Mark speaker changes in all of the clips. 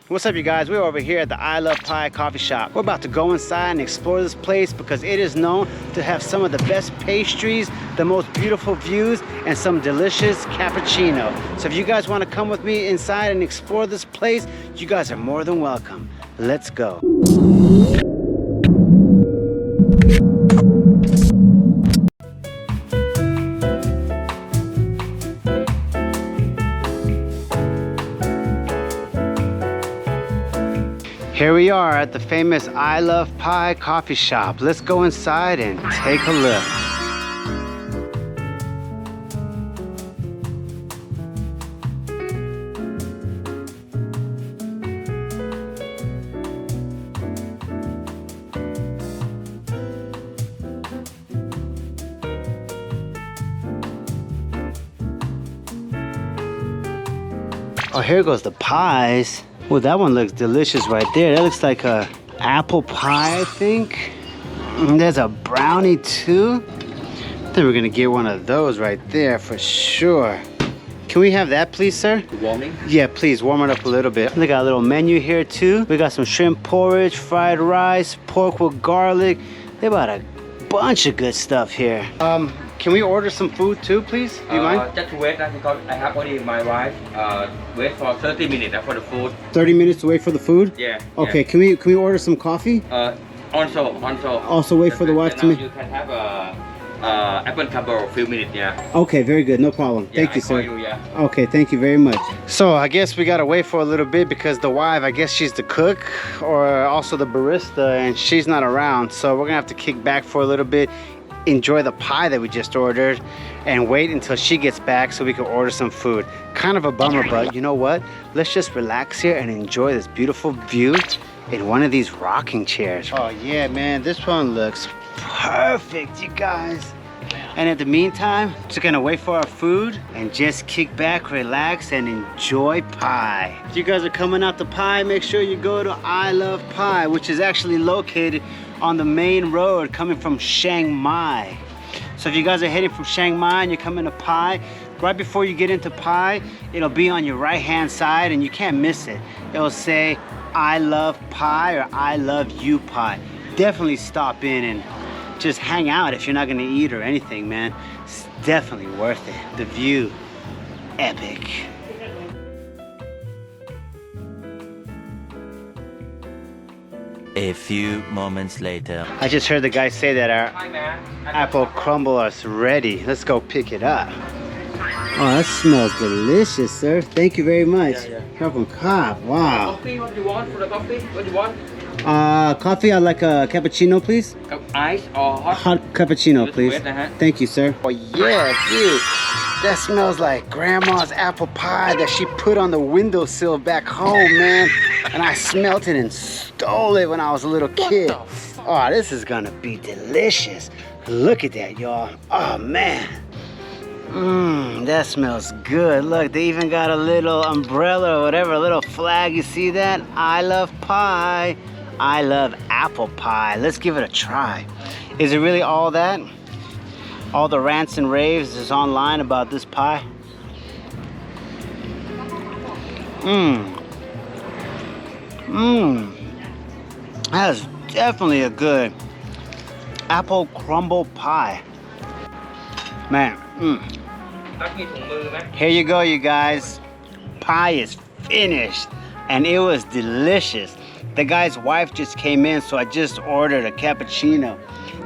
Speaker 1: What's up, you guys? We're over here at the I Love Pie coffee shop. We're about to go inside and explore this place because it is known to have some of the best pastries, the most beautiful views, and some delicious cappuccino. So if you guys want to come with me inside and explore this place, you guys are more than welcome. Let's go. Here we are at the famous I Love Pie coffee shop. Let's go inside and take a look. Oh, here goes the pies. Well, that one looks delicious right there. That looks like a apple pie, I think. And there's a brownie too. I think we're gonna get one of those right there for sure. Can we have that, please, sir?
Speaker 2: Warming?
Speaker 1: Yeah, please, warm it up a little bit. They got a little menu here too. We got some shrimp porridge, fried rice, pork with garlic. They got a bunch of good stuff here. Can we order some food too, please? Do you mind?
Speaker 2: Just wait because I have only my wife. Wait for 30 minutes for the food.
Speaker 1: 30 minutes to wait for the food?
Speaker 2: Yeah.
Speaker 1: Okay,
Speaker 2: yeah.
Speaker 1: Can we order some coffee?
Speaker 2: Also
Speaker 1: wait for the wife to
Speaker 2: make.
Speaker 1: make.
Speaker 2: You can have apple crumble a few minutes, yeah.
Speaker 1: Okay, very good, no problem.
Speaker 2: Yeah,
Speaker 1: thank you, sir.
Speaker 2: Yeah.
Speaker 1: Okay, thank you very much. So I guess we gotta wait for a little bit because the wife, I guess she's the cook or also the barista, and she's not around. So we're gonna have to kick back for a little bit, enjoy the pie that we just ordered, and wait until she gets back so we can order some food. Kind of a bummer, but you know what? Let's just relax here and enjoy this beautiful view in one of these rocking chairs. Oh yeah, man, this one looks perfect, you guys. And in the meantime, just gonna wait for our food and just kick back, relax, and enjoy pie. If you guys are coming out to Pie, make sure you go to I Love Pie, which is actually located on the main road coming from Chiang Mai. So if you guys are heading from Chiang Mai and you're coming to Pie, right before you get into Pie, it'll be on your right hand side and you can't miss it. It'll say I Love Pie or I Love You Pie. Definitely stop in and just hang out if you're not gonna eat or anything, man. It's definitely worth it. The view, epic.
Speaker 3: A few moments later.
Speaker 1: I just heard the guy say that our
Speaker 2: Hi, man.
Speaker 1: apple crumble is ready. Let's go pick it up. Oh, that smells delicious, sir. Thank you very much.
Speaker 2: Yeah.
Speaker 1: From Cop. Wow.
Speaker 2: Coffee, what do you want for the coffee? What do you want?
Speaker 1: Coffee, I'd like a cappuccino, please.
Speaker 2: Ice or hot?
Speaker 1: Hot cappuccino, please. Thank you, sir. Oh yeah, dude. That smells like grandma's apple pie that she put on the windowsill back home, man. And I smelt it and stole it when I was a little kid. Oh, this is gonna be delicious. Look at that, y'all. Oh, man. That smells good. Look, they even got a little umbrella or whatever, a little flag. You see that? I love pie. I love apple pie. Let's give it a try. Is it really all that? All the rants and raves is online about this pie? That is definitely a good apple crumble pie. Man, Here you go, you guys. Pie is finished and it was delicious. The guy's wife just came in, so I just ordered a cappuccino.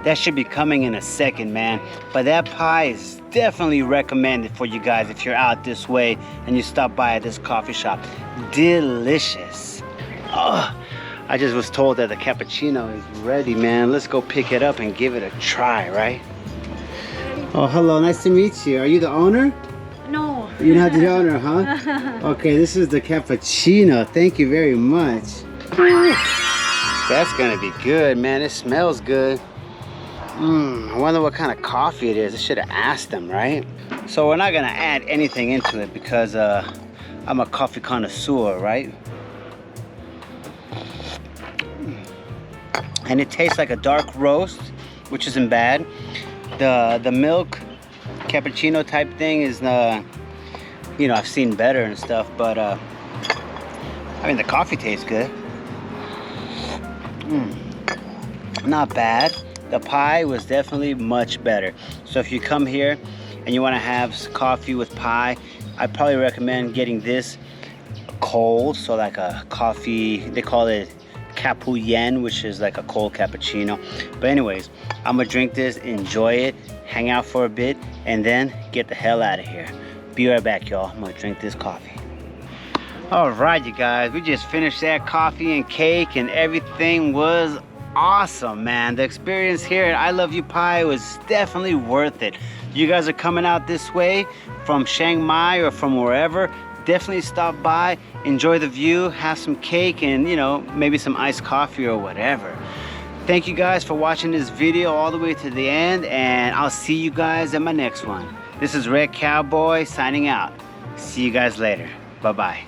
Speaker 1: That should be coming in a second, man. But that pie is definitely recommended for you guys if you're out this way and you stop by at this coffee shop. Delicious. Oh, I just was told that the cappuccino is ready, man. Let's go pick it up and give it a try, right? Oh, hello, nice to meet you. Are you the owner?
Speaker 4: No.
Speaker 1: You're not the owner, huh? Okay, this is the cappuccino. Thank you very much. That's gonna be good, man. It smells good. I wonder what kind of coffee it is. I should have asked them, right? So we're not gonna add anything into it because I'm a coffee connoisseur, right? And it tastes like a dark roast, which isn't bad. The milk cappuccino type thing is, you know, I've seen better and stuff, but I I mean, the coffee tastes good. Not bad. The pie was definitely much better. So if you come here and you want to have coffee with pie, I'd probably recommend getting this cold. So like a coffee, they call it Cappuccino, which is like a cold cappuccino. But anyways, I'm gonna drink this, enjoy it, hang out for a bit, and then get the hell out of here. Be right back, y'all. I'm gonna drink this coffee. All right, you guys, we just finished that coffee and cake, and everything was awesome, man. The experience here at I Love You Pie was definitely worth it. You guys are coming out this way from Chiang Mai or from wherever, definitely stop by, enjoy the view, have some cake, and you know, maybe some iced coffee or whatever. Thank you guys for watching this video all the way to the end, and I'll see you guys in my next one. This is Red Cowboy signing out. See you guys later. Bye-bye.